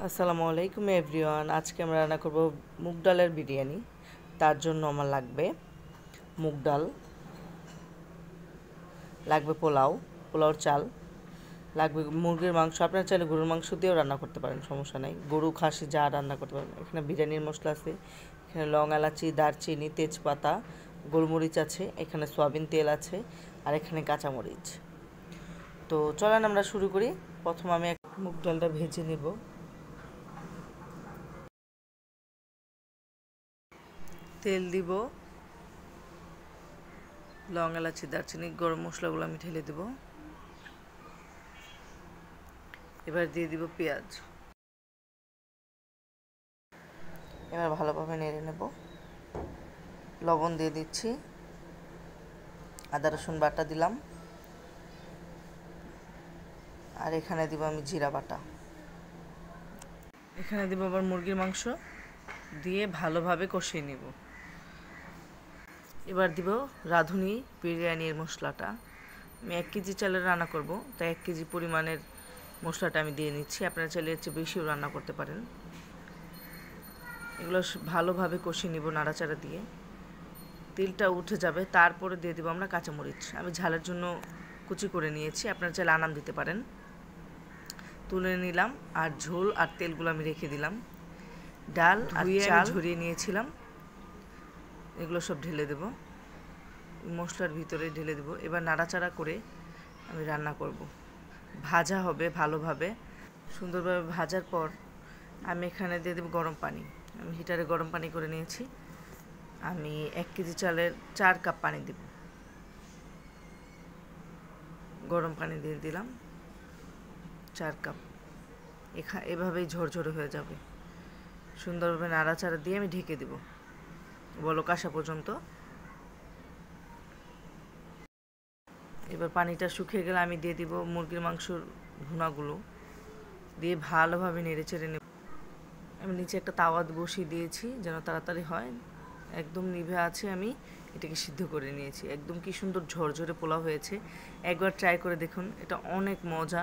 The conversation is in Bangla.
আসসালামু আলাইকুম এভরিওয়ান। আজকে আমরা রান্না করব মুগ ডালের বিরিয়ানি। তার জন্য আমার লাগবে মুগ ডাল, লাগবে পোলাওর চাল, লাগবে মুরগির মাংস। আপনারা চাইলে গরুর মাংস দিয়েও রান্না করতে পারেন, সমস্যা নেই। গরু খাসি যা রান্না করতে পারেন। এখানে বিরিয়ানির মশলা আছে, এখানে লং, এলাচি, দারচিনি, তেজপাতা, গোলমরিচ আছে, এখানে সয়াবিন তেল আছে, আর এখানে কাঁচামরিচ। তো চলেন আমরা শুরু করি। প্রথম আমি মুগ ডালটা ভেজে নেব। তেল দিব, লং, এলাচি, দারচিনি, গরম মশলাগুলো আমি ঢেলে দেব। এবার দিয়ে দিব পেঁয়াজ। এবার ভালোভাবে নেড়ে নেব। লবণ দিয়ে দিচ্ছি, আদা রসুন বাটা দিলাম, আর এখানে দিব আমি জিরা বাটা। এখানে দিব আবার মুরগির মাংস, দিয়ে ভালোভাবে কষিয়ে নেব। এবার দিব রাঁধুনি বিরিয়ানির মশলাটা। আমি 1 কেজি চালের রান্না করব, তাই 1 কেজি পরিমাণের মশলাটা আমি দিয়ে নিচ্ছি। আপনারা চাইলে এর চেয়ে বেশিও রান্না করতে পারেন। এগুলো ভালোভাবে কষিয়ে নিব নাড়াচাড়া দিয়ে। তেলটা উঠে যাবে, তারপরে দিয়ে দেবো আমরা কাঁচামরিচ। আমি ঝালের জন্য কুচি করে নিয়েছি, আপনারা চাইলে আনাম দিতে পারেন। তুলে নিলাম, আর ঝোল আর তেলগুলো আমি রেখে দিলাম। ডাল আর চাল ঝরিয়ে নিয়েছিলাম, এগুলো সব ঢেলে দেব, মশলার ভিতরে ঢেলে দেব। এবার নাড়াচাড়া করে আমি রান্না করব। ভাজা হবে ভালোভাবে, সুন্দরভাবে ভাজার পর আমি এখানে দিয়ে দেবো গরম পানি। আমি হিটারে গরম পানি করে নিয়েছি। আমি 1 কেজি চালের 4 কাপ পানি দেব। গরম পানি দিয়ে দিলাম 4 কাপ। এভাবেই ঝরঝরে হয়ে যাবে। সুন্দরভাবে নাড়াচাড়া দিয়ে আমি ঢেকে দেব বলক আসা পর্যন্ত। এবার পানিটা শুকিয়ে গেলে আমি দিয়ে দিব মুরগির মাংসর ভুনাগুলো, দিয়ে ভালোভাবে নেড়ে চেড়ে নেব। আমি নিচে একটা তাওয়া বসিয়ে দিয়েছি যেন তাড়াতাড়ি হয়। একদম নিভে আছে, আমি এটাকে সিদ্ধ করে নিয়েছি। একদম কি সুন্দর ঝরঝরে পোলাও হয়েছে। একবার ট্রাই করে দেখুন, এটা অনেক মজা।